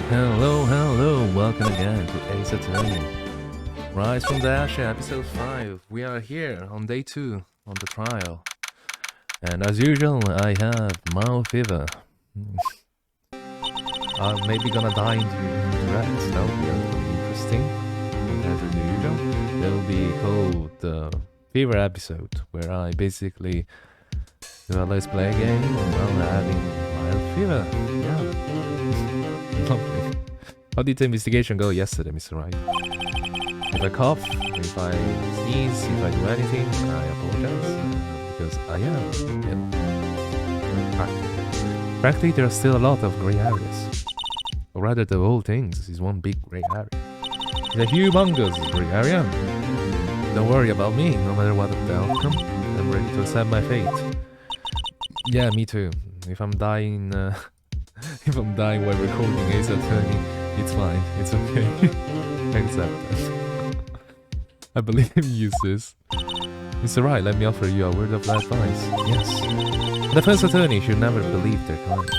Hello, welcome again to Ace Attorney. Rise from the Ashes, episode 5. We are here on day 2 on the trial. And as usual, I have mild fever. I'm maybe gonna die in the rats. That will be interesting. As usual, that will be called the fever episode, where I basically do a let's play game while having mild fever. Yeah. Lovely. How did the investigation go yesterday, Mr. Wright? If I cough, if I sneeze, if I do anything, I apologize. Because I am. Frankly, there are still a lot of grey areas. Or rather, the whole thing is one big grey area. It's a humongous grey area. Don't worry about me, no matter what the outcome. I'm ready to accept my fate. Yeah, me too. If I'm dying... if I'm dying while recording Ace Attorney, it's fine, it's okay. Accept that. I believe you, sis. Mr. Wright, let me offer you a word of advice. Yes. The defense attorney should never believe their client.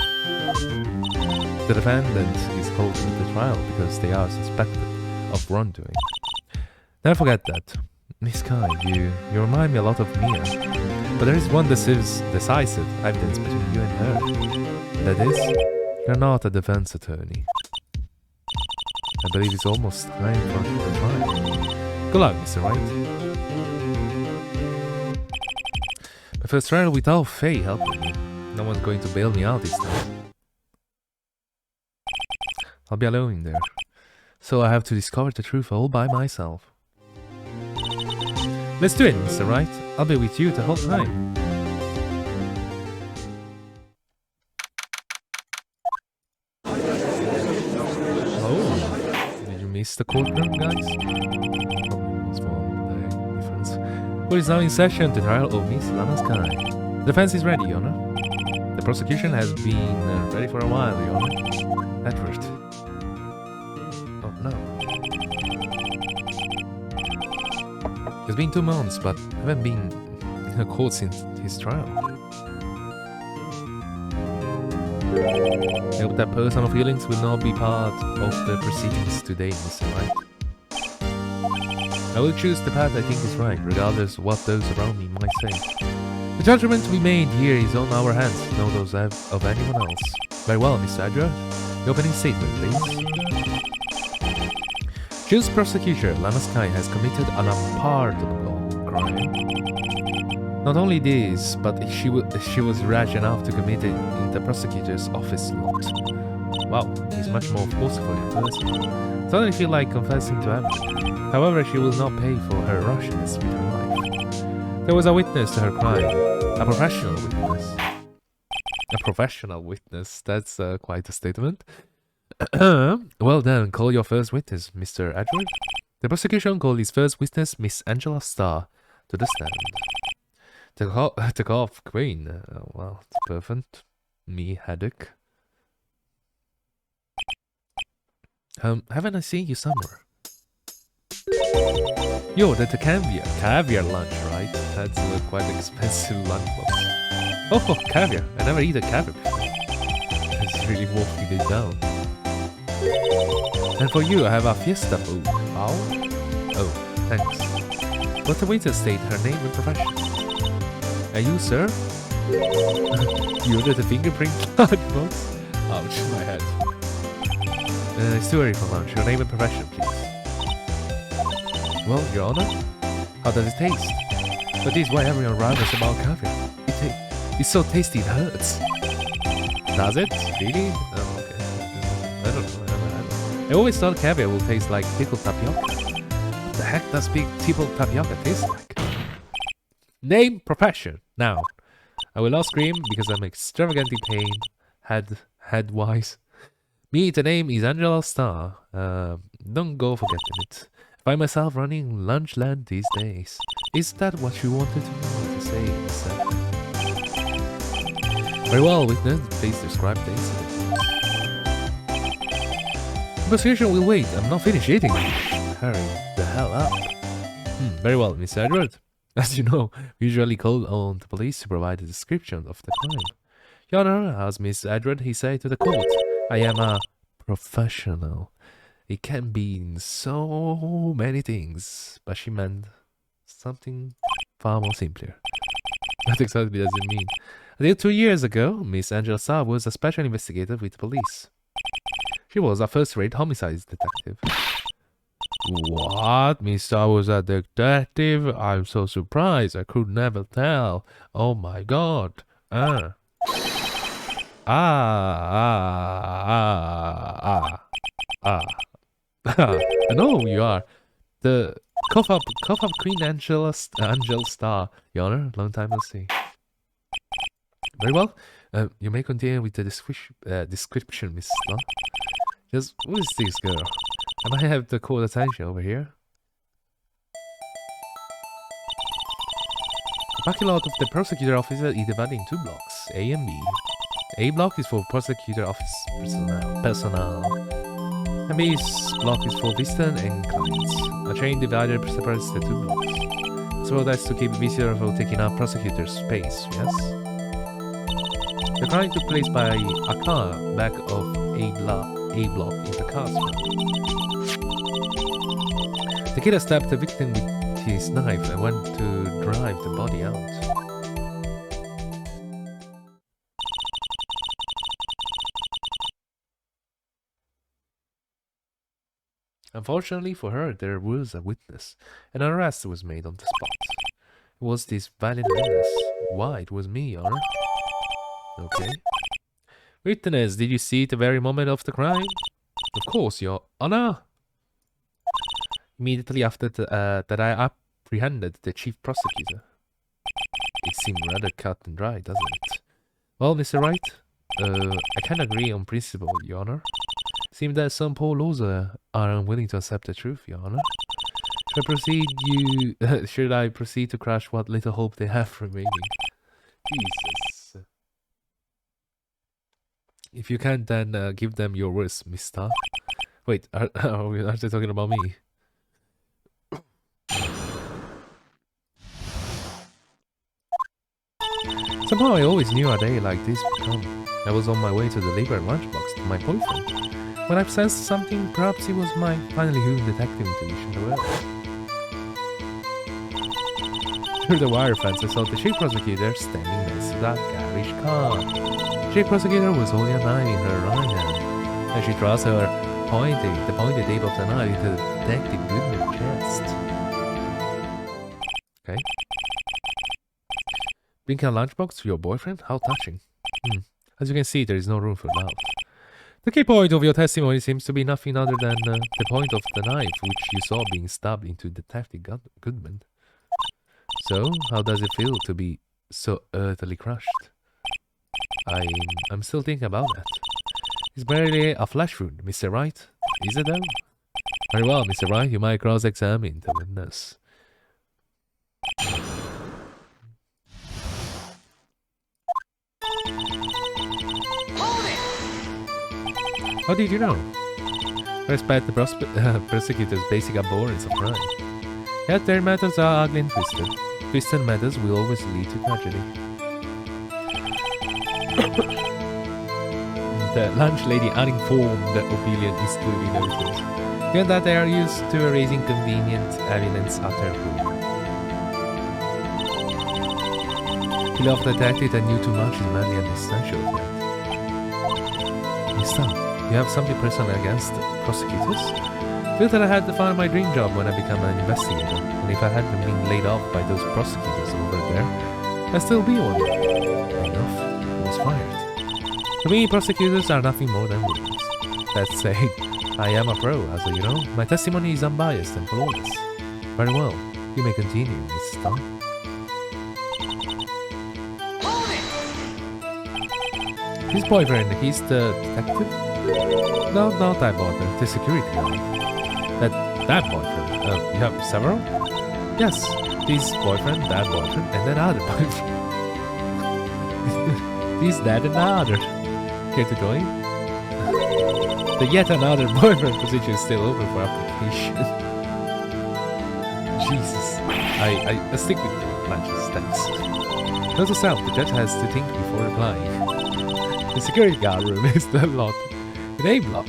The defendant is called to the trial because they are suspected of wrongdoing. Never forget that. Miss Kai, you remind me a lot of Mia. But there is one decisive evidence between you and her. That is, you're not a defense attorney. I believe it's almost time for the trial. Good luck, Mr. Wright. My first trial without Faye helping me. No one's going to bail me out this time. I'll be alone in there. So I have to discover the truth all by myself. Let's do it, Mr. Wright. I'll be with you the whole time. Miss the courtroom, guys? Court is now in session. The trial of Miss Lana Sky. The defense is ready, Your Honor. The prosecution has been ready for a while, Your Honor. Edward. Oh no. It's been 2 months, but I haven't been in a court since his trial. I hope that personal feelings will not be part of the proceedings today, Mr. Wright. I will choose the path I think is right, regardless of what those around me might say. The judgment we made here is on our hands, not those of anyone else. Very well, Mr. Edward. The opening statement, please. Accused prosecutor Lana Sky has committed an unpardonable crime. Not only this, but she was rash enough to commit it in the prosecutor's office lot. Wow, he's much more forceful in person. I suddenly feel like confessing to everything. However, she will not pay for her rashness with her life. There was a witness to her crime. A professional witness. A professional witness, that's quite a statement. Well then, call your first witness, Mr. Edward. The prosecution called his first witness, Miss Angela Starr, to the stand. The cough queen. Well, it's perfect. Me headache. Haven't I seen you somewhere? Yo, that's a caviar lunch, right? That's quite an expensive lunchbox. Oh, caviar! I never eat a caviar before. It's really walking it down. And for you, I have a fiesta food. How? Oh, thanks. But the waiter state her name and profession. Are you, sir? You ordered the fingerprint lunchbox? Ouch, my head. It's too early for lunch. Your name and profession, please. Well, Your Honor, how does it taste? That is why everyone raves about caviar. It's so tasty it hurts. Does it? Really? Oh, okay. I don't know. I always thought caviar will taste like pickled tapioca. What the heck does pickled tapioca taste like? Name, profession. Now, I will not scream because I'm extravagant in pain. Head-wise. Me, the name is Angela Starr. Don't go forgetting it. I find myself running Lunchland these days. Is that what you wanted to say, sir? Very well, witness. Please describe the incident. The prosecution will wait. I'm not finished eating. Hurry the hell up. Very well, Miss Edward. As you know, we usually call on the police to provide a description of the crime. Your Honor, as Miss Edward, he said to the court, I am a professional. It can be in so many things, but she meant something far more simpler. What exactly does it mean? Until 2 years ago, Miss Angela Starr was a special investigator with police. She was a first-rate homicides detective. What? Miss Starr was a detective? I'm so surprised. I could never tell. Oh my god. I know who you are. The cough up Queen Angel Starr, Your Honor. Long time no see. Very well. You may continue with the description, Miss Starr. Just, who is this girl? I might have to call attention over here. The parking lot of the prosecutor office is divided in 2 blocks, A and B. A block is for prosecutor office personnel. And B block is for visitors and clients. A train divider separates the 2 blocks. So that's to keep visitors from taking up prosecutor's space, yes? The crime took place by a car back of A block in the car's front. The killer stabbed the victim with his knife and went to drive the body out. Unfortunately for her, there was a witness, and an arrest was made on the spot. It was this violent witness. Why? It was me, Your Honor. Okay. Witness, did you see it the very moment of the crime? Of course, Your Honor. Immediately after that I apprehended the chief prosecutor. It seemed rather cut and dry, doesn't it? Well, Mr. Wright, I can agree on principle, Your Honor. Seems that some poor losers are unwilling to accept the truth, Your Honor. Should I proceed to crush what little hope they have remaining? Jesus. If you can, then give them your words, Mister. Wait, are they talking about me? Somehow I always knew a day like this would come. I was on my way to deliver a lunchbox to my boyfriend. When I sensed something, perhaps it was my finally human detective intuition that worked. Through the wire fence, I saw the chief prosecutor standing next to that garish car. The chief prosecutor was holding a knife in her right hand, and she thrust the pointed tip of the knife into Detective Goodman's chest. Okay. Bringing a lunchbox to your boyfriend? How touching. As you can see, there is no room for doubt. The key point of your testimony seems to be nothing other than the point of the knife which you saw being stabbed into Detective Goodman. So, how does it feel to be so utterly crushed? I'm still thinking about that. It's barely a flesh wound, Mr. Wright. Is it though? Very well, Mr. Wright, you might cross-examine the witness. How did you know? Respect the prosecutor's basic abhorrence of crime. Yet their methods are ugly and twisted. Twisted methods will always lead to tragedy. The lunch lady uninformed opinion is duly noted. Given that they are used to erasing convenient evidence after approval. He loved the detective that knew too much is merely an essential fact. Mister, you have something personal against prosecutors? I feel that I had to find my dream job when I became an investigator, and if I hadn't been laid off by those prosecutors over there, I'd still be one. Enough, I was fired. To me, prosecutors are nothing more than witnesses. That said, I am a pro, as you know. My testimony is unbiased and flawless. Very well, you may continue, Miss Starr. His boyfriend, he's the detective? No, not that boyfriend, the security guard. That boyfriend? You have several? Yes, this boyfriend, that boyfriend, and that other boyfriend. This, that, and the other. Care to join? The yet another boyfriend position is still open for application. Jesus. I stick with the lunches, thanks. Note to self, the judge has to think before replying. The security guard room is the lot. An A block.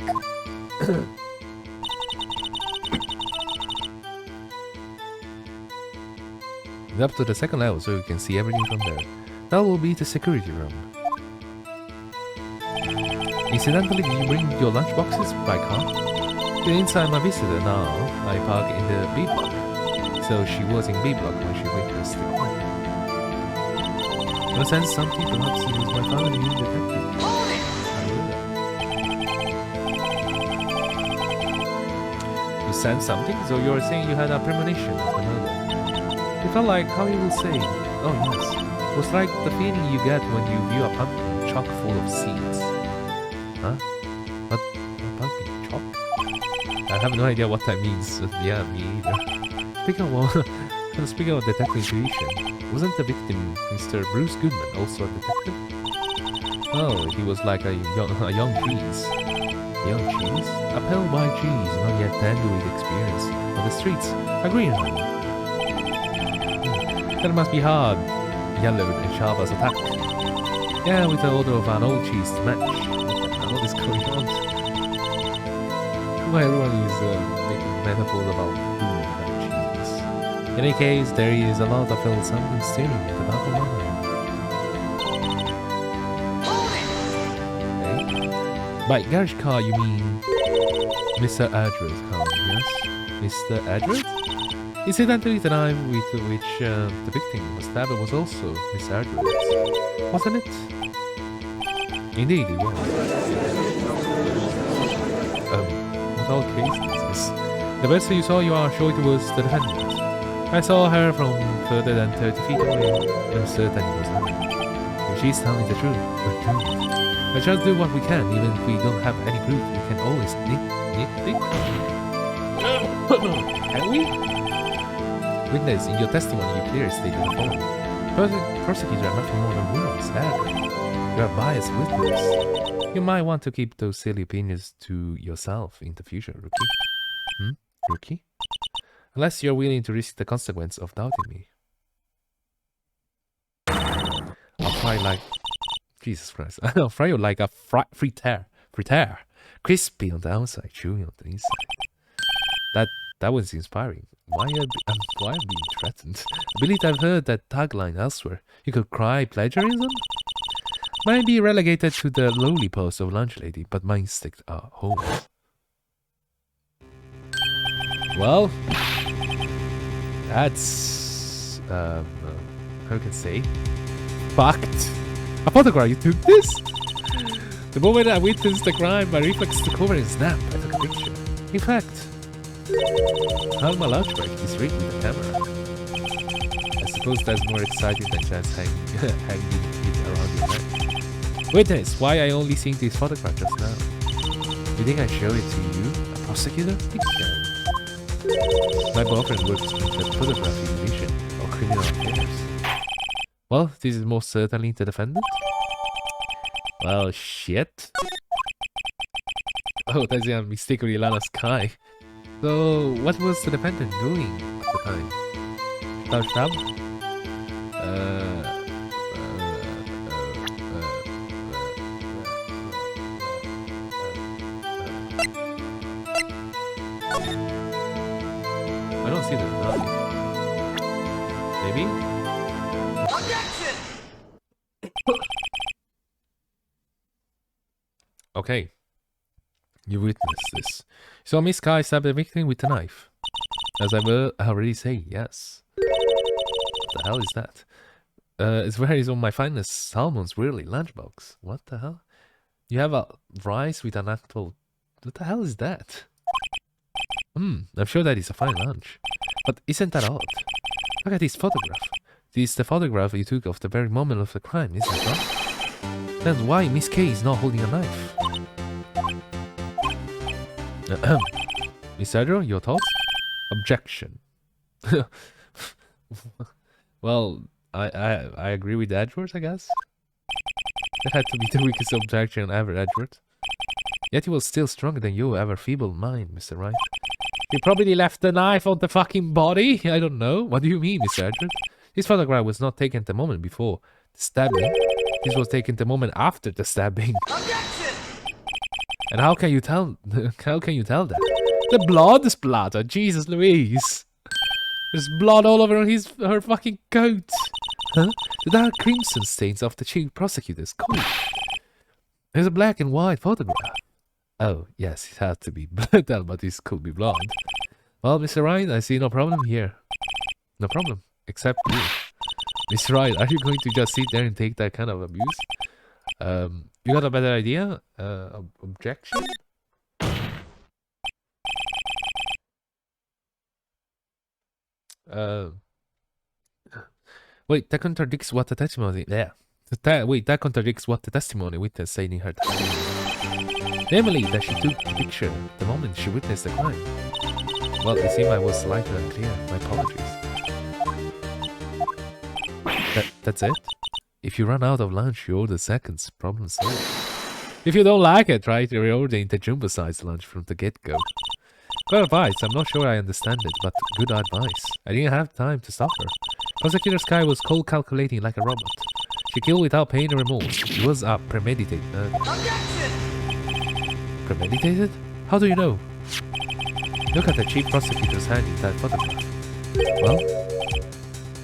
Up to the second level so you can see everything from there. That will be the security room. Incidentally, did you bring your lunch boxes by car? Inside my visitor now, I park in the B block. So she was in B block when she witnessed the crime. I sense something, perhaps it was my father new detective. You sense something? So you're saying you had a premonition of the murder? It felt like how you will say, oh yes, it was like the feeling you get when you view a pumpkin chock full of seeds. Huh? What? Pumpkin chock? I have no idea what that means. Yeah, me either. Speaking of detective intuition, wasn't the victim Mr. Bruce Goodman also a detective? Oh, he was like a young cheese. Young cheese? A pale white cheese, not yet tangled with experience. On the streets, a green one. That must be hard. Yellowed and sharp as a tack. Yeah, with the order of an old cheese to match. What is going on? Well, everyone is making metaphors about food and cheese. In any case, there is a lot of felt something staring at the back of my mind. Okay. By garage car, you mean Mr. Edward's car, yes? Mr. Edward? Incidentally, the knife with which the victim was stabbed was also Miss Edwards, wasn't it? Indeed, it was. What all case is this? The person you saw, you are sure it was the defendant. I saw her from further than 30 feet away. I'm certain it was her. If she's telling the truth, we're doomed. Let's just do what we can, even if we don't have any proof. We can always nitpick. Can we? Witness, in your testimony, you clearly stated the following. Prosecutors are nothing more than rumors, sadly. You are biased witness. You might want to keep those silly opinions to yourself in the future, rookie. Rookie? Unless you're willing to risk the consequence of doubting me. I'll fry like... Jesus Christ. I'll fry you like a fritter. Crispy on the outside, chewy on the inside. That was inspiring. Why am I being threatened? I believe I've heard that tagline elsewhere. You could cry plagiarism? Might be relegated to the lowly post of lunch lady, but my instincts are home. Well, that's how can I say? Fact. A photograph, you took this? The moment I witnessed the crime, my reflex took over and snap. I took a picture. In fact, how my lunch break is rigged with the camera. I suppose that's more exciting than just hanging it around your neck. Witness, why I only seen this photograph just now? You think I show it to you, a prosecutor? You can. My boyfriend works in the photography division of criminal affairs. Well, this is most certainly the defendant. Well, shit. Oh, that's a mistakenly Lana Sky. So, what was the defendant doing at the time? Stab? I don't see the knife. Maybe? Objection! Okay. You witnessed this. So Miss Kai stabbed the victim with a knife. As I will already say, yes. What the hell is that? It's where is on my finest salmon's really lunchbox. What the hell? You have a rice with an actual... What the hell is that? I'm sure that is a fine lunch. But isn't that odd? Look at this photograph. This is the photograph you took of the very moment of the crime, isn't it not? Then why Miss K is not holding a knife? Miss Adro, your thoughts? Objection. Well, I agree with Edward, I guess. That had to be the weakest objection ever, Edward. Yet he was still stronger than your ever feeble mind, Mr. Wright. You probably left the knife on the fucking body? I don't know. What do you mean, Mr. Edward? This photograph was not taken the moment before the stabbing. This was taken the moment after the stabbing. Objection! And how can you tell? How can you tell that? The blood splatter. Jesus Louise. There's blood all over her fucking coat. Huh? The dark crimson stains of the chief prosecutor's coat. There's a black and white photograph. Oh, yes, it had to be that, but this could be blonde. Well, Mr. Wright, I see no problem here. No problem, except you. Mr. Wright, are you going to just sit there and take that kind of abuse? You got a better idea? Objection? Wait, that contradicts what the testimony... Yeah. Wait, that contradicts what the testimony witness said in her testimony. Namely, that she took the picture the moment she witnessed the crime. Well, it seemed I was slightly unclear. My apologies. That's it? If you run out of lunch, you order seconds. Problem solved. If you don't like it, try to reorder the jumbo-sized lunch from the get-go. Good advice. I'm not sure I understand it, but good advice. I didn't have time to stop her. Prosecutor Sky was cold calculating like a robot. She killed without pain or remorse. It was a premeditated murder. Premeditated? How do you know? Look at the chief prosecutor's hand in that photograph. Well,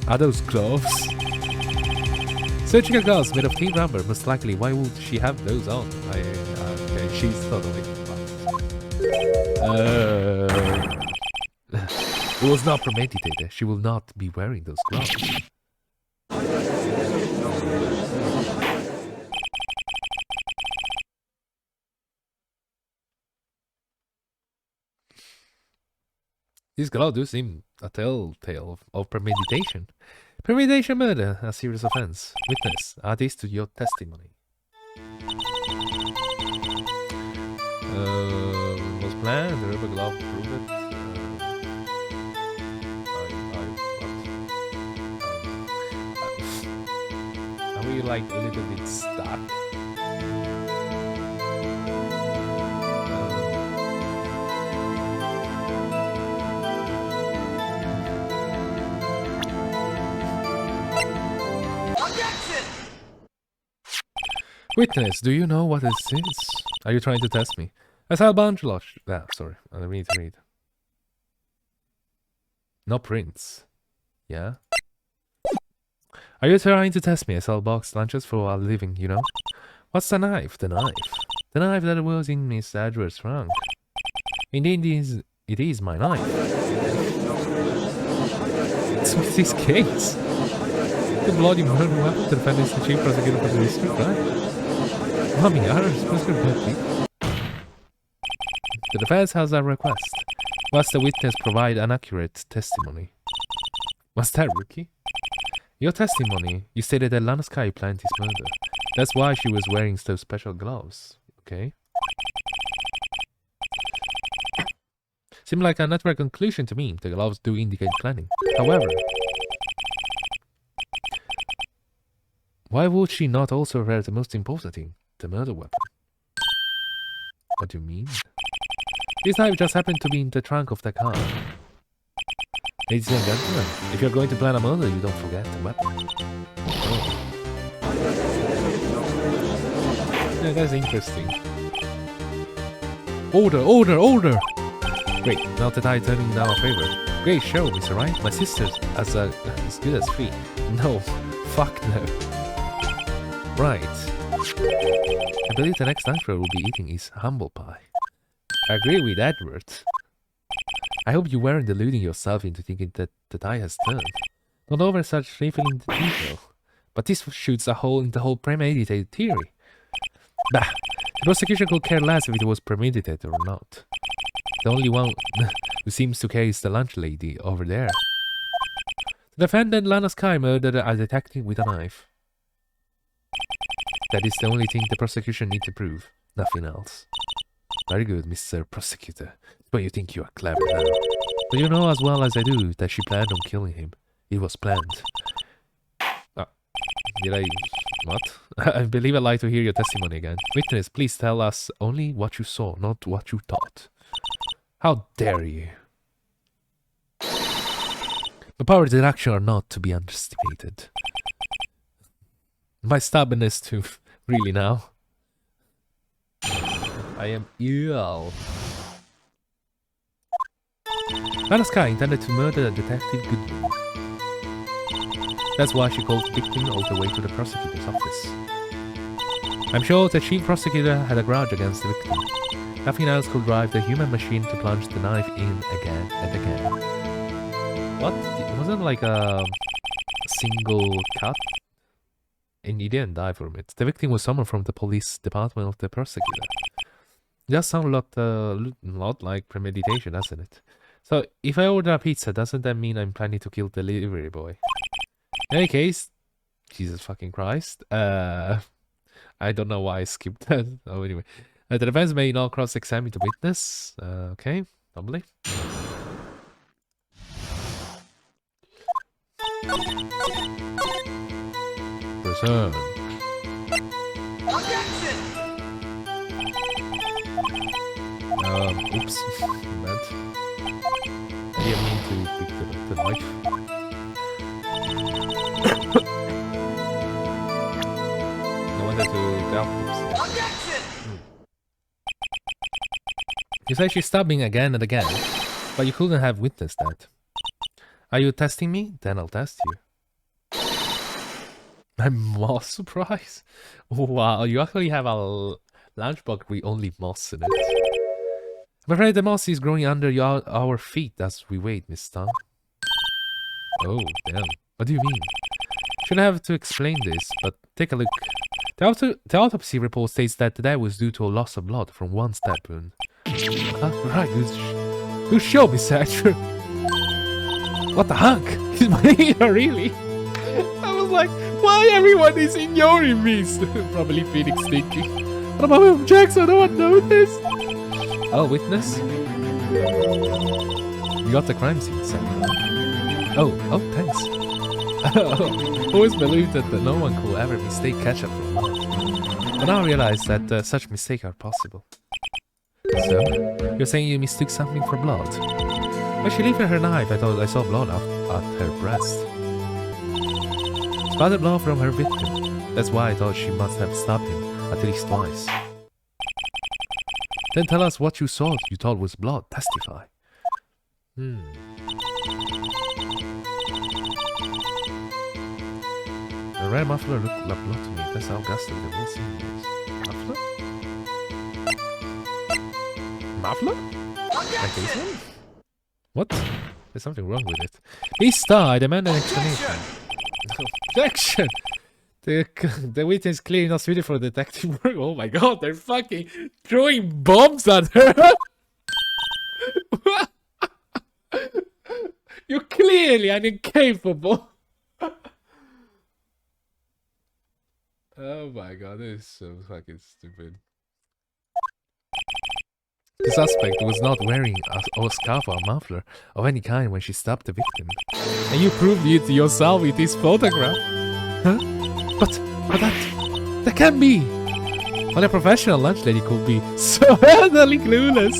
are those gloves? Surgical gloves made of thin rubber, most likely. Why would she have those on? Okay, she's totally it was not premeditated. She will not be wearing those gloves. These gloves do seem a telltale of premeditation. Premeditation murder, a serious offense. Witness, add this to your testimony. Was planned, the rubber glove proved it. Are we like a little bit stuck? Witness, do you know what this is? Are you trying to test me? As Albanjalosh. Sorry, I need to read. No prints. Yeah? Are you trying to test me? I sell boxed lunches for a living, you know? What's the knife? The knife. The knife that was in Miss Edwards' trunk. Indeed, it is my knife. It's with this case. The bloody murder weapon to defend the chief prosecutor for the district, right? Mommy, the defense has a request. Must the witness provide an accurate testimony? Was that rookie? Your testimony, you stated that Lana Sky planned his murder. That's why she was wearing those special gloves. Okay. Seemed like a natural conclusion to me. The gloves do indicate planning. However, why would she not also wear the most important thing? The murder weapon. What do you mean? This knife just happened to be in the trunk of the car. Ladies and gentlemen, if you're going to plan a murder, you don't forget the weapon. Oh. Yeah, that's interesting. Order, order, order! Great, now that I turn in our favor. Great show, Mr. Wright. My sister's as good as free. No, fuck no. Right. I believe the next answer we'll be eating is humble pie. I agree with Edward. I hope you weren't deluding yourself into thinking that the tide has turned. Not over such trifling detail. But this shoots a hole in the whole premeditated theory. Bah! The prosecution could care less if it was premeditated or not. The only one who seems to care is the lunch lady over there. The defendant, Lana Sky, murdered a detective with a knife. That is the only thing the prosecution need to prove. Nothing else. Very good, Mr. Prosecutor. But you think you are clever now. But you know as well as I do that she planned on killing him. It was planned. Did I... What? I believe I'd like to hear your testimony again. Witness, please tell us only what you saw, not what you thought. How dare you? The power of deduction are not to be underestimated. My stubbornness too. Really now? I I am ill. Alaska intended to murder Detective Goodwin. That's why she called the victim all the way to the prosecutor's office. I'm sure the chief prosecutor had a grudge against the victim. Nothing else could drive the human machine to plunge the knife in again and again. What? It wasn't like a single cut? And he didn't die from it. The victim was someone from the police department of the prosecutor. It does sound a lot like premeditation, doesn't it? So, if I order a pizza, doesn't that mean I'm planning to kill the delivery boy? In any case, Jesus fucking Christ. I don't know why I skipped that. Oh, anyway. The defense may not cross-examine the witness. Okay, lovely. Preserve. Oops. Bad. I didn't mean to pick the knife. I wanted to doubt this. You say she's stabbing again and again, but you couldn't have witnessed that. Are you testing me? Then I'll test you. I'm more surprised. Wow, you actually have a lunchbox with only moss in it. I'm afraid the moss is growing under our feet as we wait, Miss Stone. Oh, damn. What do you mean? Shouldn't have to explain this, but take a look. The autopsy report states that the death was due to a loss of blood from one stab wound. Right, you show me, Satcher. What the heck? Is my ear really? I was like, why everyone is ignoring me? Probably Phoenix thinking. What about Jackson? No one noticed. Oh, witness? You got the crime scene, Satcher. Oh, thanks. Always believed that no one could ever mistake ketchup for blood. But now I realize that such mistakes are possible. So, you're saying you mistook something for blood? When she lifted her knife, I thought I saw blood at her breast. Splattered blood from her victim. That's why I thought she must have stabbed him at least twice. Then tell us what you saw you thought was blood. Testify. The red muffler looked like blood to me. That's how ghastly the whole scene was. Muffler? Muffler? Like this one? What? There's something wrong with it. Please star, I demand an explanation. Objection! The witness is clearly not suited for detective work. Oh my god, they're fucking throwing bombs at her! You're clearly incapable! Oh my god, this is so fucking stupid. The suspect was not wearing a scarf or a muffler of any kind when she stabbed the victim. And you proved it yourself with this photograph? Huh? But that can't be! Well, a professional lunch lady could be so utterly clueless.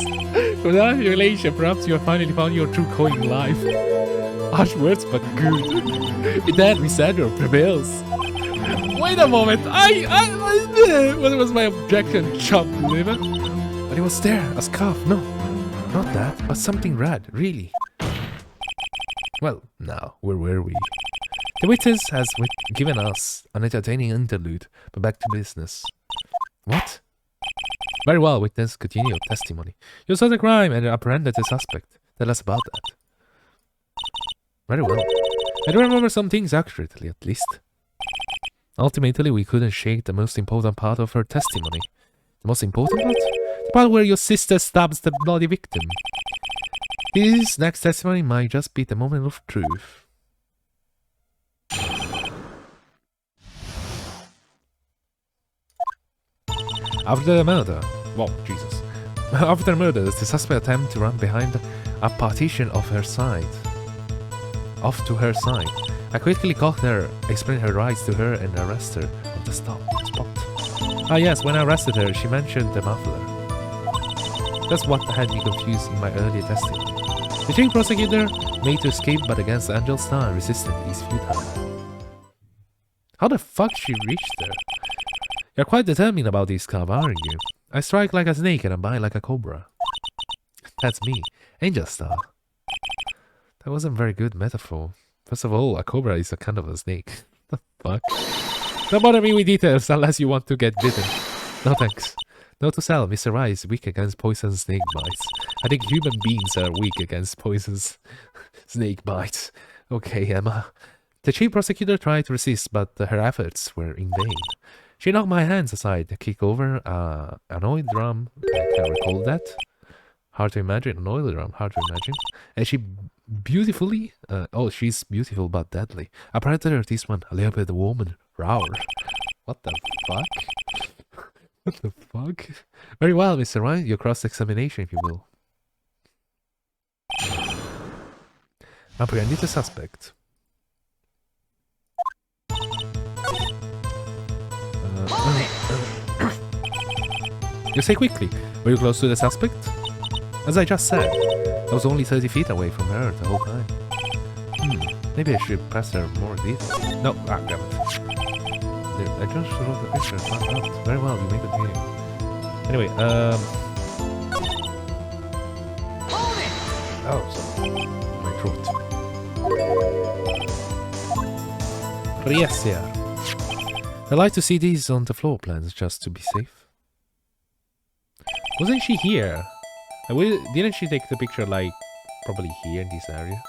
Without relation, perhaps you have finally found your true calling in life. Harsh words, but good. In that, Miss Sandra prevails. Wait a moment, what was my objection, chump liver? But it was there, a scarf, no. Not that, but something red, really. Well, now, where were we? The witness has given us an entertaining interlude, but back to business. What? Very well, witness, continue your testimony. You saw the crime and apprehended the suspect. Tell us about that. Very well. I do remember some things accurately, at least. Ultimately, we couldn't shake the most important part of her testimony. The most important part? The part where your sister stabs the bloody victim. This next testimony might just be the moment of truth. After the murder, whoa, Jesus. After the murder, the suspect attempted to run behind a partition off to her side. I quickly caught her, explained her rights to her, and arrested her on the spot. Ah yes, when I arrested her, she mentioned the muffler. That's what had me confused in my earlier testimony. The chief prosecutor made to escape, but against Angel's star, resistance is futile. How the fuck she reached there? You're quite determined about this cab, aren't you? I strike like a snake and I bite like a cobra. That's me. Angel Star. That wasn't a very good metaphor. First of all, a cobra is a kind of a snake. The fuck? Don't bother me with details unless you want to get bitten. No thanks. Note to self, Mr. Wright is weak against poison snake bites. I think human beings are weak against poison snake bites. Okay, Emma. The chief prosecutor tried to resist, but her efforts were in vain. She knocked my hands aside, kicked over an oil drum. I can recall that. Hard to imagine, an oil drum, hard to imagine. And she beautifully, she's beautiful but deadly. A predator, this one, a little bit woman, roar. What the fuck? What the fuck? Very well, Mr. Wright, your cross-examination, if you will. Apprehended the suspect. You say quickly, were you close to the suspect? As I just said, I was only 30 feet away from her the whole time. Maybe I should pass her more details. No, damn it. I just wrote the picture and found out. Very well, you may continue. Anyway, oh, sorry. My throat. Yes, yeah. I like to see these on the floor plans just to be safe. Wasn't she here? Didn't she take the picture like probably here in this area?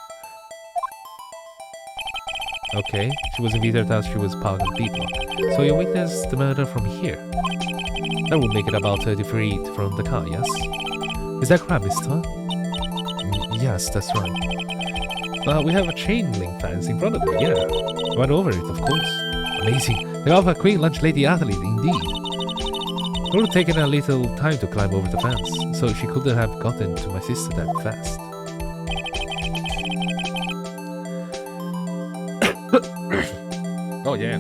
Okay, she was in Vita's house, she was parked on B-block. So you witnessed the murder from here. That would make it about 30 feet from the car, yes? Is that correct, mister? Yes, that's right. We have a chain link fence in front of me, yeah. I went over it, of course. Amazing. They have a Queen Lunch Lady athlete, indeed. It would have taken a little time to climb over the fence, so she couldn't have gotten to my sister that fast. Oh yeah,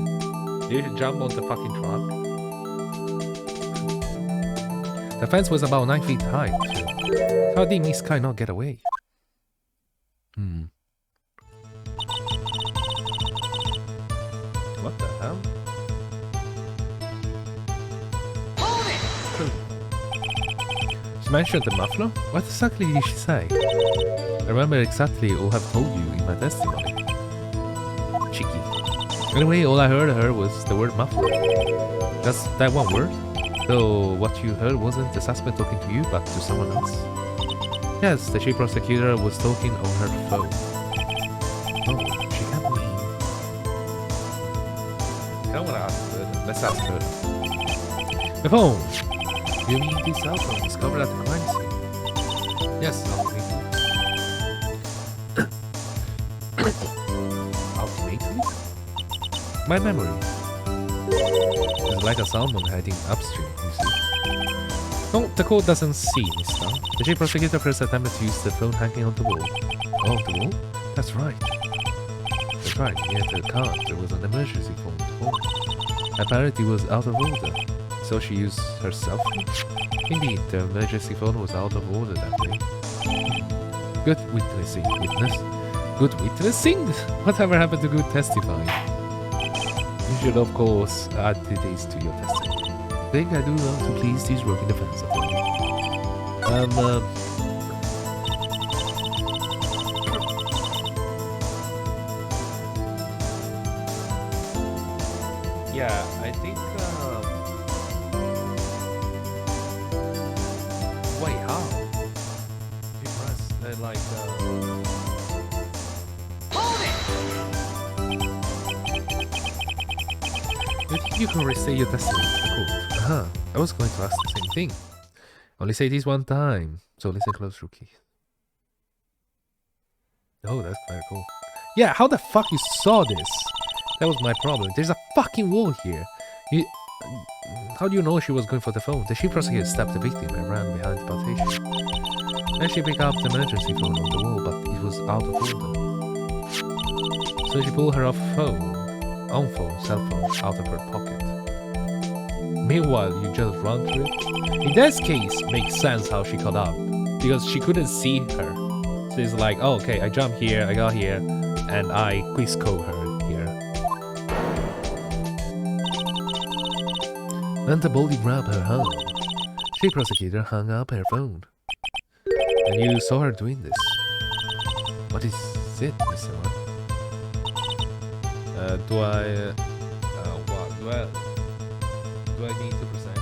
you should jump on the fucking truck. The fence was about 9 feet high, too. How did Miss Kai not get away? What the hell? She mentioned the muffler? What exactly did she say? I remember exactly all I've told you in my testimony. Cheeky. Anyway, all I heard of her was the word muffler. Just that one word? So what you heard wasn't the suspect talking to you, but to someone else? Yes, the chief prosecutor was talking on her phone. Oh, she can't be... I don't want to ask her. Let's ask her. The phone! You mean this cell phone discovered at the crime scene? Yes, ultimately. My memory. It's like a salmon heading upstream, you see. No, the code doesn't see, mister. The chief prosecutor first attempted to use the phone hanging on the wall. Oh, the wall? That's right. That's right, near the car there was an emergency phone on the wall. Apparently it was out of order, so she used her cell phone? Indeed, the emergency phone was out of order that day. Good witnessing, witness. Good witnessing? Whatever happened to good testifying? You should, of course, add details to your testimony. I think I do want to please these working defense attorney. Yeah, I think, wait, how? You press, like, You think you can restate your testimony to the court? I was going to ask the same thing. Only say this one time, so listen close, rookie. Oh, that's very cool. Yeah, how the fuck you saw this? That was my problem. There's a fucking wall here. How do you know she was going for the phone? The chief prosecutor stabbed the victim and ran behind the partition. Then she picked up the emergency phone on the wall, but it was out of order. So she pulled her cell phone, out of her pocket. Meanwhile, you just run through it. In this case, makes sense how she caught up, because she couldn't see her. So it's like, oh, okay, I jumped here, I got here, and I quizco her here. Then the bully grabbed her hand. Chief prosecutor hung up her phone. And you saw her doing this. What is it, Mr. Wright? Do I need to present?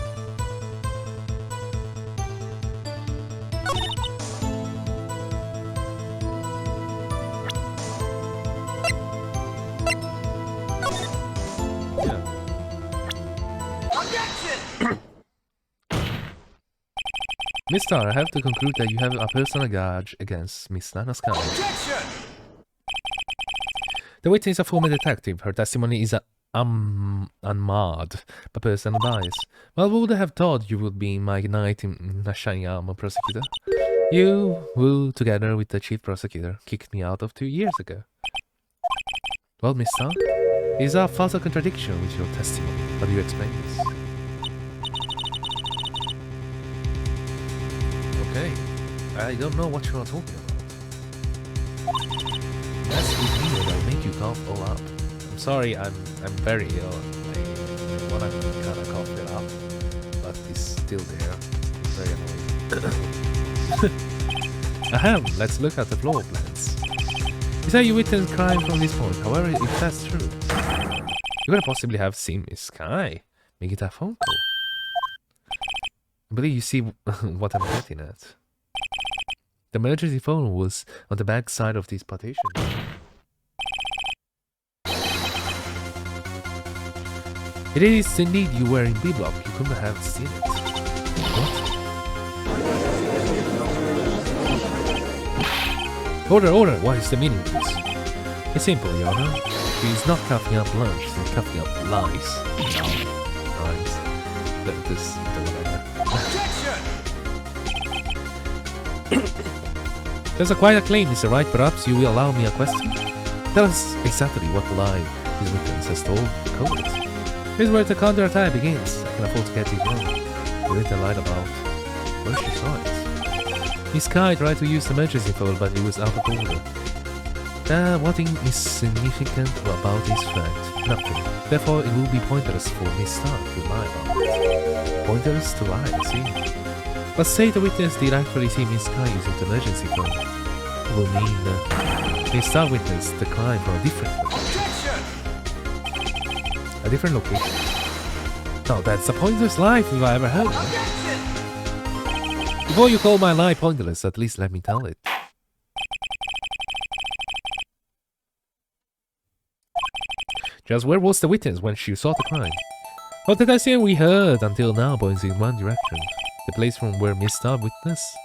Miss Starr, I have to conclude that you have a personal grudge against Miss Nana Sky. The witness is a former detective. Her testimony is unmarred by personal bias. Well, would I have thought you would be my knight in a shining armor, prosecutor? You, who, together with the chief prosecutor, kicked me out of 2 years ago. Well, Miss Starr, it is a fatal contradiction with your testimony. How do you explain this? Okay, I don't know what you are talking about. That's with me that'll make you cough all up. I'm sorry, I'm very ill. I wanna kinda cough it up, but it's still there. It's very annoying. Ahem, let's look at the floor plans. You say you witnessed crime from this point. However, if that's true, you could possibly have seen Miss Sky making that phone call. I believe you see what I'm getting at. The emergency phone was on the back side of this partition. It is indeed you were in B block. You couldn't have seen it. What? Order! What is the meaning of this? It's simple, Your Honor. She's not coughing up lunch, she's coughing up lies. Lies. This, whatever. There's a quite a claim, Mr. Wright. Perhaps you will allow me a question. Tell us exactly what lie his witness has told the court. Here's where the counter-attack begins. I can afford to get it wrong. You didn't lie about where she saw it. Miss Sky tried to use the emergency phone, but it was out of order. What is significant about this fact? Nothing. Therefore, it will be pointless for Miss Starr to lie about it. Pointless to lie, I see. But say the witness did actually see Miss Sky using the emergency phone. It will mean Miss Starr witnessed the crime from a different location. Now that's the pointless lie if I ever heard of. Before you call my lie pointless, at least let me tell it. Just where was the witness when she saw the crime? What did I say we heard until now points in one direction. The place from where Miss Starr witnessed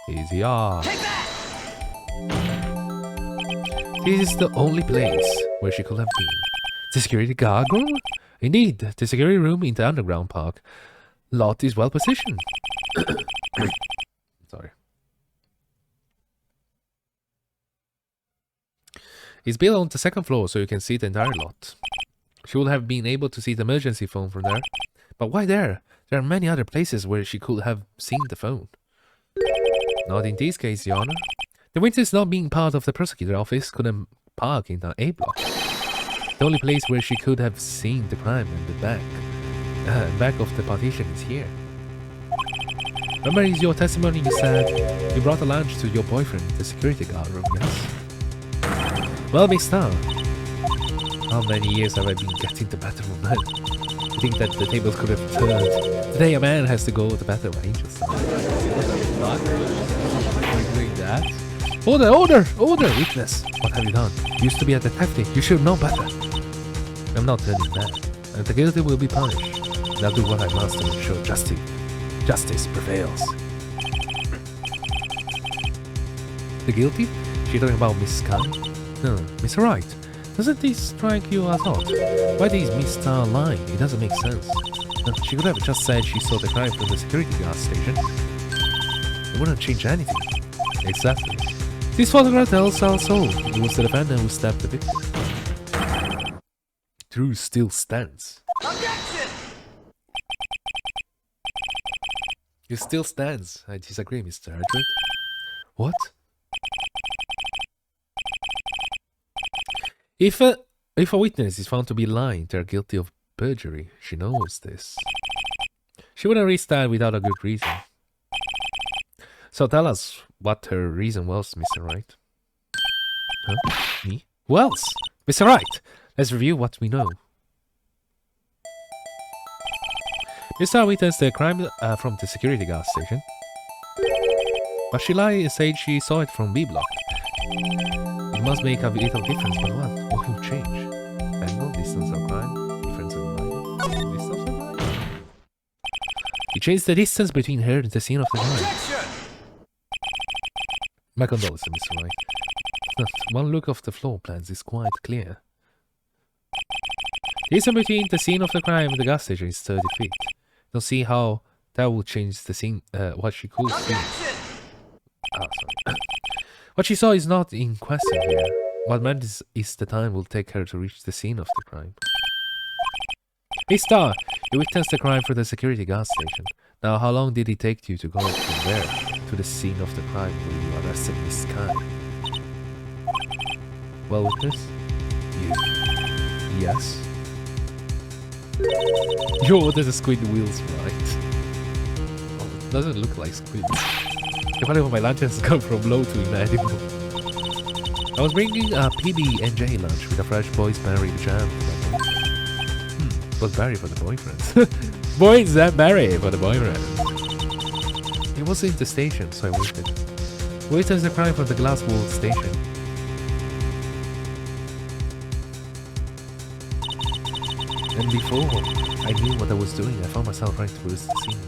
is here. This is the only place where she could have been. The security guard room? Indeed, the security room in the underground park lot is well positioned. Sorry. It's built on the second floor so you can see the entire lot. She would have been able to see the emergency phone from there. But why there? There are many other places where she could have seen the phone. Not in this case, Your Honor. The witness not being part of the prosecutor's office couldn't park in the A block. The only place where she could have seen the crime in the back of the partition is here. Remember in your testimony you said you brought a lunch to your boyfriend in the security guard room, yes? Well, Miss Starr, how many years have I been getting the better of men? You think that the tables could have turned? Today a man has to go the better of angels. What the fuck? Are you doing that? Order, witness! What have you done? You used to be a detective, you should know better. I'm not turning back, and the guilty will be punished. And I'll do what I must to ensure justice prevails. The guilty? She talking about Miss Sky? No, Miss Wright. Doesn't this strike you as odd? Why is Miss Starr lying? It doesn't make sense. No, she could have just said she saw the crime from the security guard station. It wouldn't change anything. Exactly. This photograph tells us all. It was the defendant who stabbed the victim. Truth still stands. Objection! It still stands. I disagree, Mr. Hardwick. What? If a witness is found to be lying, they're guilty of perjury. She knows this. She wouldn't risk that without a good reason. So tell us what her reason was, Mr. Wright. Huh? Me? Who else? Mr. Wright! Let's review what we know. Mr. witnessed the crime from the security gas station. But she lied and said she saw it from B block. It must make a little difference, but what? What will change? Angle, distance of crime, difference of crime, distance of crime. He changed the distance between her and the scene of the crime. My condolences, Mr. Wright. One look of the floor plans is quite clear. The distance between the scene of the crime and the gas station is 30 feet. Don't see how that will change the scene, what she could see. Sorry. What she saw is not in question here. What matters is the time will take her to reach the scene of the crime. Hey Star, you witnessed the crime for the security gas station. Now, how long did it take you to go from there to the scene of the crime where you arrested Miss Kai? Well, witness? You. Yes. You ordered the squid wheels, right? Oh, it doesn't look like squids. The value of my lunch has gone from low to inedible. I was bringing a PB&J lunch with a fresh boy's berry jam. Was berry for the boyfriend. Boys and berry for the boyfriend. He was in the station, so I waited. Waited the crime from the glass wall station. And before I knew what I was doing, I found myself right towards the scene.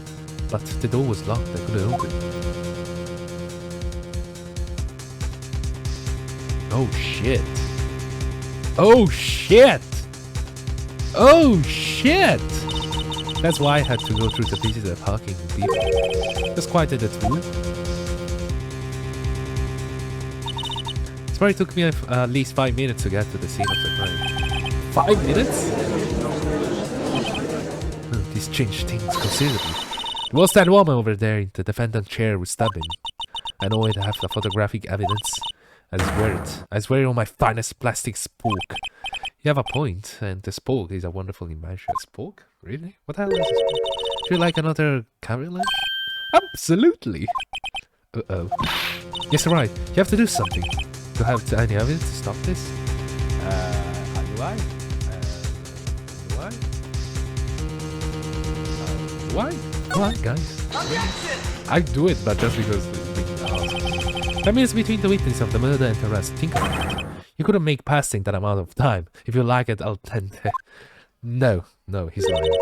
But the door was locked, I couldn't open it. Oh shit. Oh shit! Oh shit! That's why I had to go through the pieces of parking people. That's quite a detour. It probably took me at least 5 minutes to get to the scene of the crime. 5 minutes? This changed things considerably. It was that woman over there in the defendant chair with stabbing. I know I'd have the photographic evidence. I swear it on my finest plastic spook. You have a point, and the spook is a wonderful invention. Spook? Really? What the hell is a spook? Do you like another caviar lunch? Absolutely! Uh-oh. Yes, right. You have to do something. Do you have any evidence to stop this? Do I? Why? Come on, guys. I do it, but just because it's awesome. 5 minutes between the witness of the murder and the arrest. Think about it. You couldn't make passing that amount of time. If you like it, I'll tend to... No, he's lying.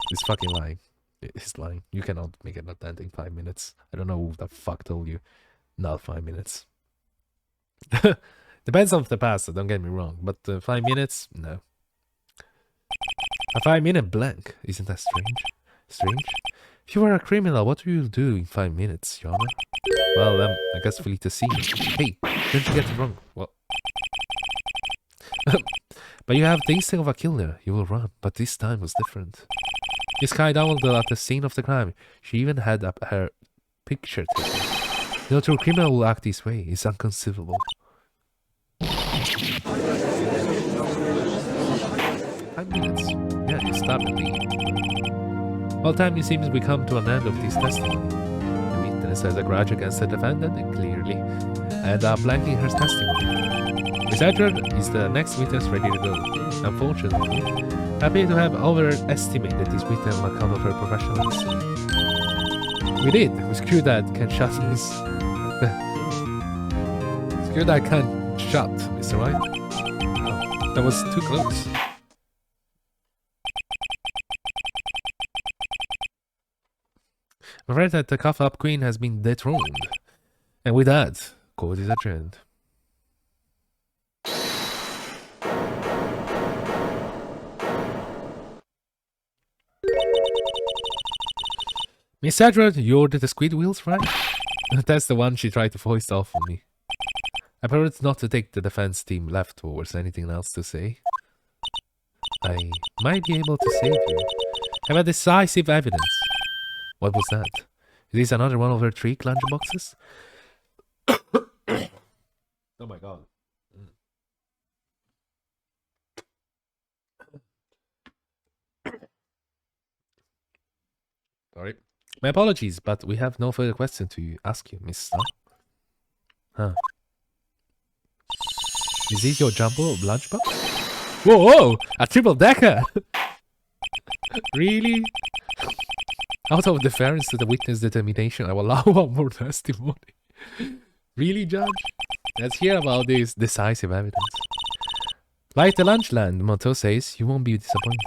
He's fucking lying. He's lying. You cannot make it not end in 5 minutes. I don't know who the fuck told you. Not 5 minutes. Depends on the past, don't get me wrong. But 5 minutes? No. A 5-minute blank. Isn't that strange? Strange? If you were a criminal, what would you do in 5 minutes, Your Honor? Well, I guess we'll need to see. Hey, don't you get it wrong? Well... But you have the instinct of a killer. You will run, but this time was different. Miss Kai doubled at the scene of the crime. She even had her picture taken. No true criminal will act this way. It's inconceivable. 5 minutes. Yeah, you stabbed me. All time it seems we come to an end of this testimony. The witness has a grudge against the defendant, clearly, and blanking her testimony. Miss Edward is the next witness ready to go. Unfortunately, I appear to have overestimated this witness on account of her professionalism. We did. We screwed that can shut this. Screwed that can shut, Mr. Wright. Oh, that was too close. I'm afraid that the cough-up queen has been dethroned. And with that, court is adjourned. Miss Edward, you ordered the squid wheels, right? That's the one she tried to foist off on me. I prefer not to take the defense team leftovers. Anything else to say? I might be able to save you. I have decisive evidence. What was that? Is this another one of her 3 lunch boxes? Oh my god. Sorry. My apologies, but we have no further question to ask you, Miss Star. Huh. Is this your jumbo lunchbox? Whoa, whoa! A triple decker! Really? Out of deference to the witness determination, I will allow one more testimony. Really, Judge? Let's hear about this decisive evidence. Like the Lunchland motto says, you won't be disappointed.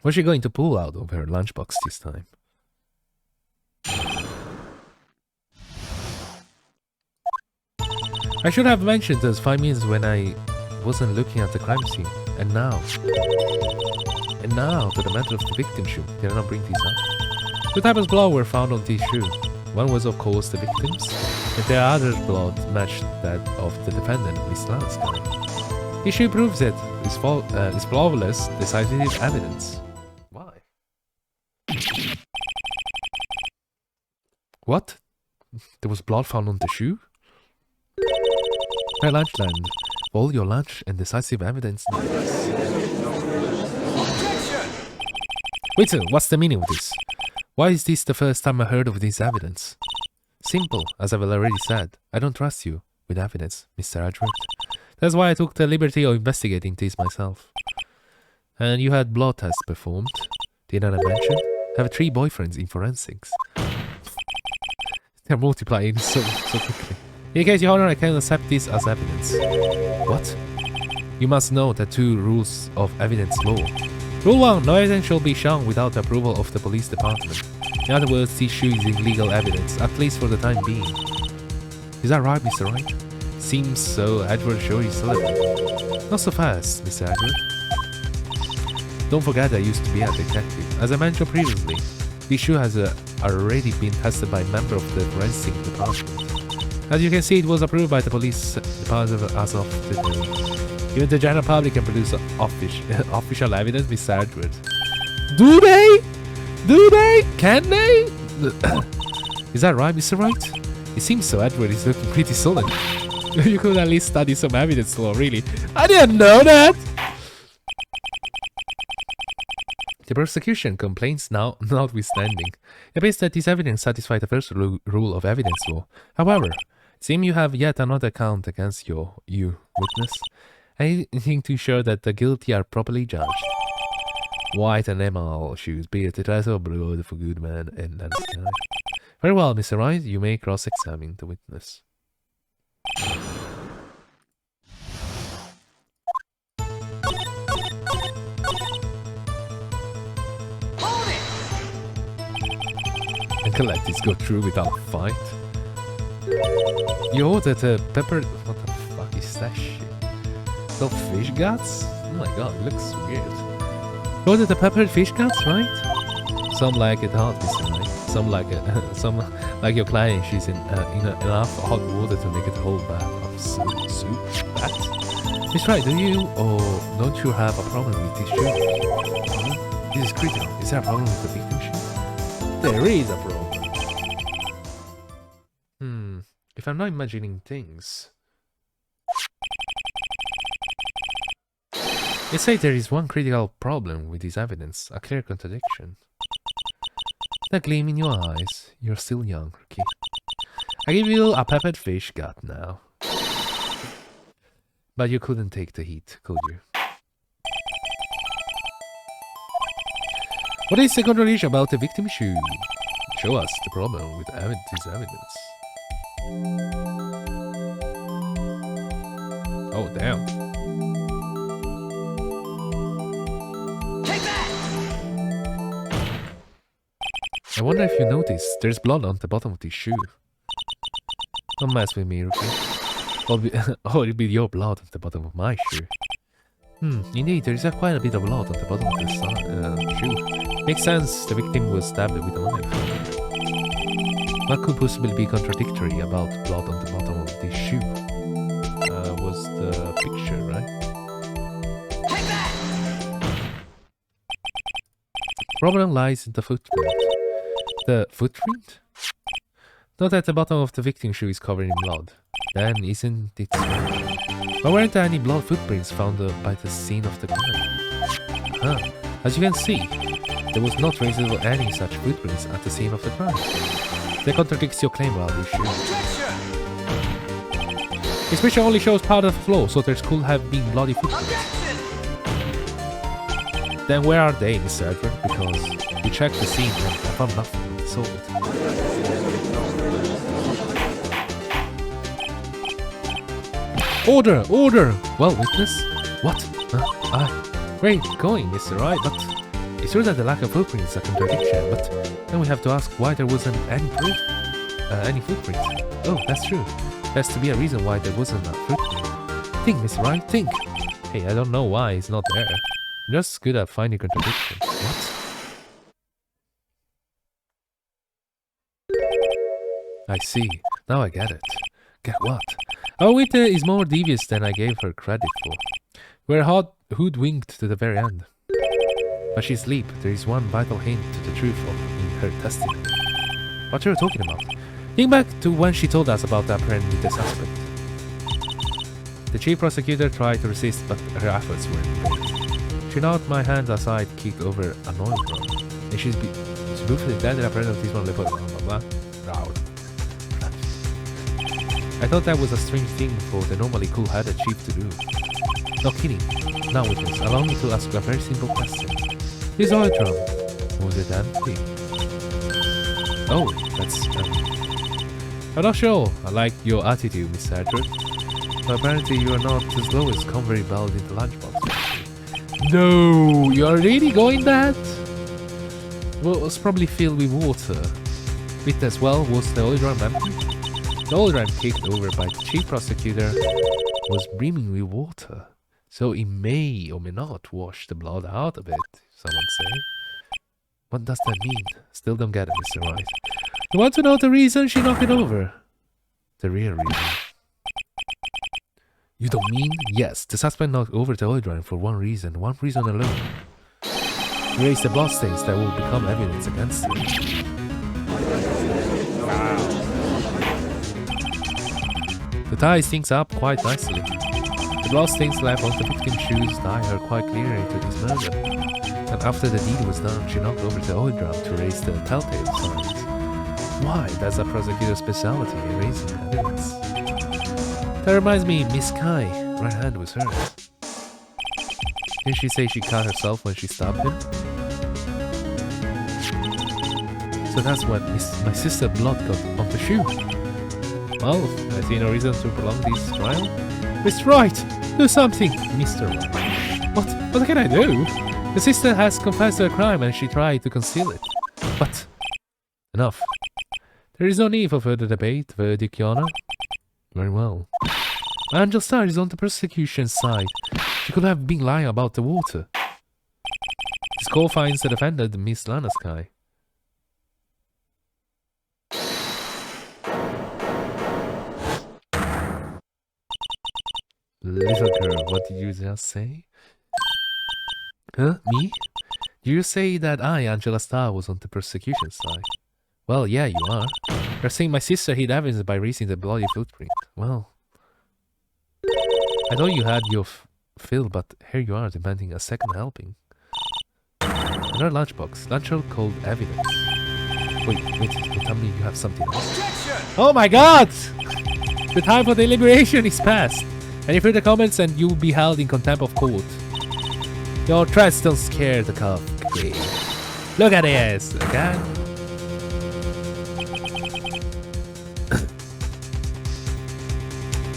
What's she going to pull out of her lunchbox this time? I should have mentioned those 5 minutes when I wasn't looking at the crime scene. And now to the matter of the victim's shoe. Did I not bring these up? 2 types of blood were found on this shoe. One was of course the victim's, and the other blood matched that of the defendant, Miss Lansky. This shoe proves it. It's flawless, decisive evidence. Why? What? There was blood found on the shoe? Hey, Lunchland. All your lunch and decisive evidence. Wait, sir, what's the meaning of this? Why is this the first time I heard of this evidence? Simple, as I've already said. I don't trust you with evidence, Mr. Edward. That's why I took the liberty of investigating this myself. And you had blood tests performed. Didn't I mention? I have 3 boyfriends in forensics. They're multiplying so quickly. In case, Your Honor, I can accept this as evidence. What? You must know the 2 rules of evidence law. Rule 1. No evidence shall be shown without the approval of the police department. In other words, this shoe is illegal evidence, at least for the time being. Is that right, Mr. Wright? Seems so. Edward sure is celebrating. Not so fast, Mr. Edward. Don't forget I used to be a detective. As I mentioned previously, this shoe has already been tested by a member of the forensic department. As you can see, it was approved by the police department as of today. Even the general public can produce official evidence, Mr. Edward. Do they? Do they? Can they? Is that right, Mr. Wright? It seems so. Edward is looking pretty solid. You could at least study some evidence law, really. I didn't know that! The prosecution complains now notwithstanding. It appears that this evidence satisfies the first rule of evidence law. However, it seems you have yet another count against you, witness. Anything to ensure that the guilty are properly judged. White and emerald shoes, bearded as or blood for good man and Lansky. Very well, Mr. Wright, you may cross-examine the witness. And can let this go through without fight. You ordered a pepper... What the fuck is that shit? So fish guts? Oh my god, it looks weird. You ordered the peppered fish guts, right? Some like it hot, Mr. Wright. Some like it... some like your client, she's in enough hot water to make it a whole bath of soup. That? Miss Wright, do you or don't you have a problem with this shoe? This is critical. Is there a problem with the victim shoe? There is a problem. If I'm not imagining things... You say there is one critical problem with this evidence, a clear contradiction. That gleam in your eyes, you're still young, Rookie. I give you a peppered fish gut now. But you couldn't take the heat, could you? What is the contradiction about the victim shoe? Show us the problem with this evidence. Oh, damn. Take that! I wonder if you noticed, there's blood on the bottom of this shoe. Don't mess with me, Rookie. It'll be your blood on the bottom of my shoe. Indeed, there is quite a bit of blood on the bottom of this shoe. Makes sense, the victim was stabbed with a knife. What could possibly be contradictory about blood on the bottom of this shoe? Was the picture, right? Take that! Problem lies in the footprint. The footprint? Not at the bottom of the victim's shoe is covered in blood. Then isn't it so? But weren't there any blood footprints found by the scene of the crime? Huh. As you can see, there was no traces of any such footprints at the scene of the crime. That contradicts your claim, while you should. This picture only shows part of the floor, so there could have been bloody footprints. Then where are they, Mr. Edward? Because we checked the scene and I found nothing to solve it. Order! Order! Well, witness? What? Great going, Mr. Wright, but it's true that the lack of footprints is a contradiction, but then we have to ask why there wasn't any proof, any footprints. Oh, that's true. There has to be a reason why there wasn't a footprint. Think, Mr. Wright, think! Hey, I don't know why it's not there. I'm just good at finding contradictions. What? I see. Now I get it. Get what? Our witness is more devious than I gave her credit for. We're hoodwinked to the very end. But she's asleep. There is one vital hint to the truth in her testimony. What are you talking about? Think back to when she told us about the apparent suspect. The chief prosecutor tried to resist, but her efforts were in vain. She knocked my hands aside, kicked over an oil drum, and she briefly dead and apparently this one blah blah blah. I thought that was a strange thing for the normally cool-headed chief to do. No kidding. Now witness, allow me to ask a very simple question. This oil drum, was it empty? Oh, that's I'm not sure. I like your attitude, Mr. Edward. But apparently you are not as low as Convery Bell in the lunchbox. No, you are really going that? Well, it was probably filled with water. Witness, well, was the oil drum empty? The oil drum kicked over by the chief prosecutor was brimming with water, so it may or may not wash the blood out of it, someone say. What does that mean? Still don't get it, Mr. Wright. You want to know the reason she knocked it over? The real reason. You don't mean? Yes, the suspect knocked over the oil drum for one reason alone. Erase the blood stains that will become evidence against her. Wow. To tie things up quite nicely. The blood stains left on the victim's shoes tie her quite clearly to this murder. And after the deed was done, she knocked over the oil drum to erase the telltale signs. Why? That's a prosecutor's specialty, erasing evidence. That reminds me, Miss Kai, right hand was hers. Didn't she say she cut herself when she stabbed him? So that's what my sister's blood got on the shoe. Well, I see no reason to prolong this trial. Mr. Wright, do something! Mr. Wright. What can I do? The sister has confessed her crime and she tried to conceal it. But enough. There is no need for further debate, verdict, Your Honor. Very well. Angel Starr is on the prosecution's side. She could have been lying about the water. This court finds the defendant, Miss Lana Sky. Little girl, what did you just say? Huh? Me? You say that I, Angela Starr, was on the prosecution's side. Well, yeah, you are. You're saying my sister hid evidence by erasing the bloody footprint. Well, I thought you had your fill, but here you are demanding a second helping. Another lunchbox. Lunchroll called evidence. Wait, tell me you have something else. Oh my god! The time for deliberation is past. Any further comments and you will be held in contempt of court. Your threats don't scare the cop. Look at this, okay?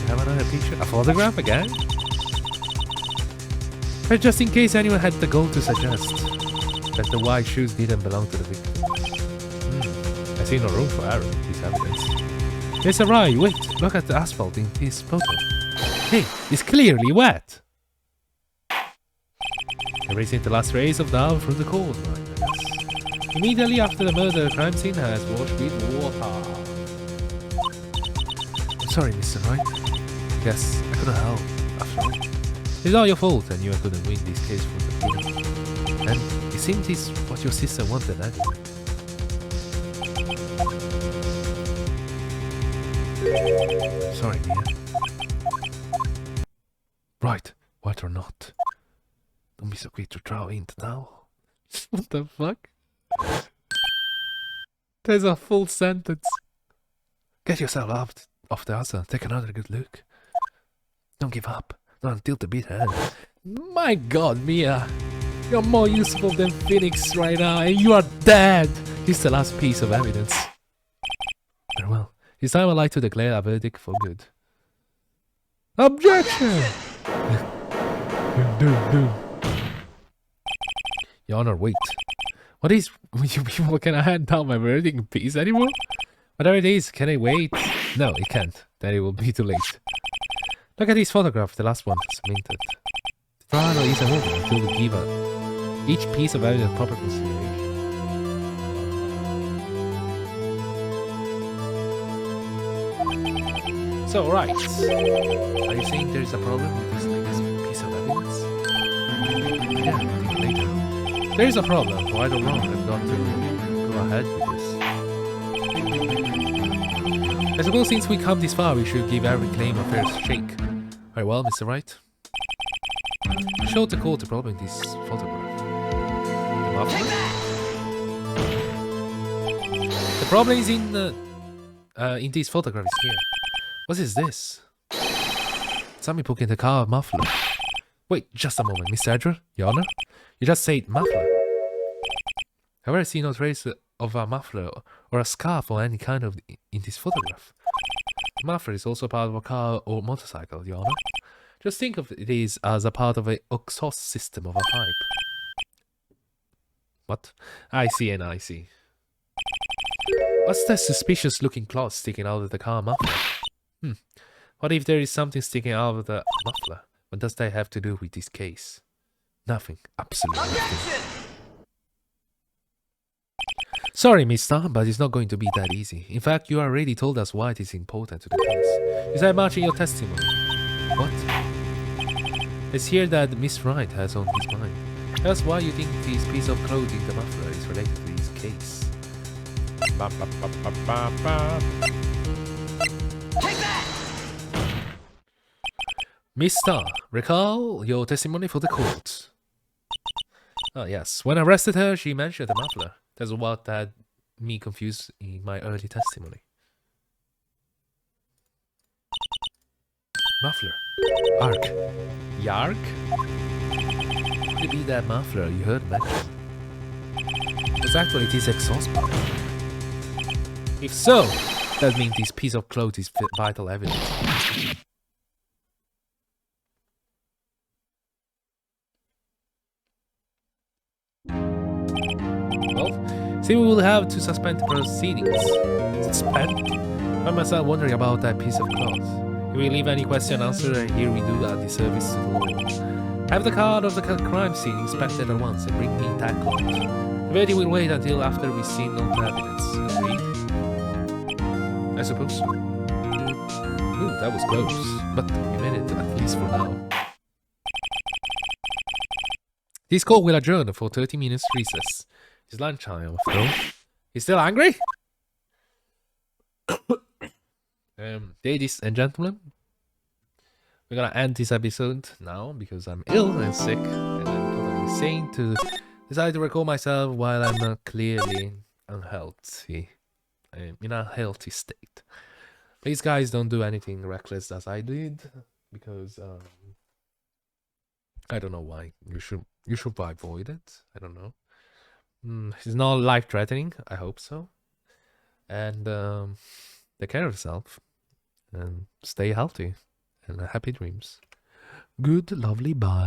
Have another picture? A photograph again? But just in case anyone had the goal to suggest that the white shoes didn't belong to the victim. I see no room for error in this evidence. Mr. Wright, wait, look at the asphalt in this photo. Hey, it's clearly wet! Erasing the last rays of dawn from the cold line, I guess. Immediately after the murder, the crime scene has washed with water. I'm sorry, Mr. Wright. Yes, I couldn't help, after all. It's all your fault and you couldn't win this case from the beginning. And it seems it's what your sister wanted anyway. Sorry, dear. Right, white or not. Don't be so quick to throw in the towel. What the fuck? There's a full sentence. Get yourself up off the other. Take another good look. Don't give up. Not until the bitter end. My god, Mia. You're more useful than Phoenix right now, and you are dead. Here's the last piece of evidence. Very well. This time I'd like to declare a verdict for good. Objection! Your Honor, wait. What is... You people can I hand down my verdict in peace anymore? Whatever it is, can it wait? No, it can't. Then it will be too late. Look at this photograph, the last one submitted. The trial is over until we give each piece of evidence proper consideration. So, right. Are you saying there is a problem with this latest piece of evidence? Yeah, later. There is a problem, right or wrong, I've got to go ahead with this. I suppose since we come this far, we should give every claim a fair shake. Very well, Mr. Wright. Show the court the problem in this photograph. The muffler? The problem is in this photograph is here. What is this? Somebody put in the car muffler. Wait, just a moment, Mr. Edgar, Your Honor. You just said muffler. However, I see no trace of a muffler or a scarf or any kind of in this photograph. The muffler is also part of a car or motorcycle, Your Honor. Just think of it as a part of an exhaust system of a pipe. What? I see and I see. What's that suspicious looking cloth sticking out of the car muffler? What if there is something sticking out of the muffler? What does that have to do with this case? Nothing. Absolutely nothing. Sorry, mister, but it's not going to be that easy. In fact, you already told us why it is important to the case. Is that much in your testimony? What? Let's hear that Miss Wright has on his mind. Tell us why you think this piece of clothing, the muffler, is related to this case. Take that! Mister, recall your testimony for the court. Oh yes, when I arrested her, she mentioned the muffler. That's what had me confused in my early testimony. Muffler. Ark. Yark? Could it be that muffler you heard mentioned? Because actually it is exhaust pipe. If so, that means this piece of cloth is vital evidence. Well, see, we will have to suspend the proceedings. Suspend? I find myself wondering about that piece of cloth. If we leave any question unanswered, and here we do a disservice to the law. Have the card of the crime scene inspected at once and bring me that cloth. The verdict will wait until after we've seen all the evidence. Agreed? I suppose so. Ooh, that was close. But we made it, at least for now. This court will adjourn for 30 minutes recess. It's lunchtime, after all. You still hungry? Ladies and gentlemen, we're gonna end this episode now because I'm ill and sick and I'm totally insane to decide to record myself while I'm clearly unhealthy. I'm in a healthy state. Please, guys, don't do anything reckless as I did because I don't know why. You should avoid it. I don't know. It's not life-threatening. I hope so. And take care of yourself and stay healthy and happy dreams. Good, lovely, bye.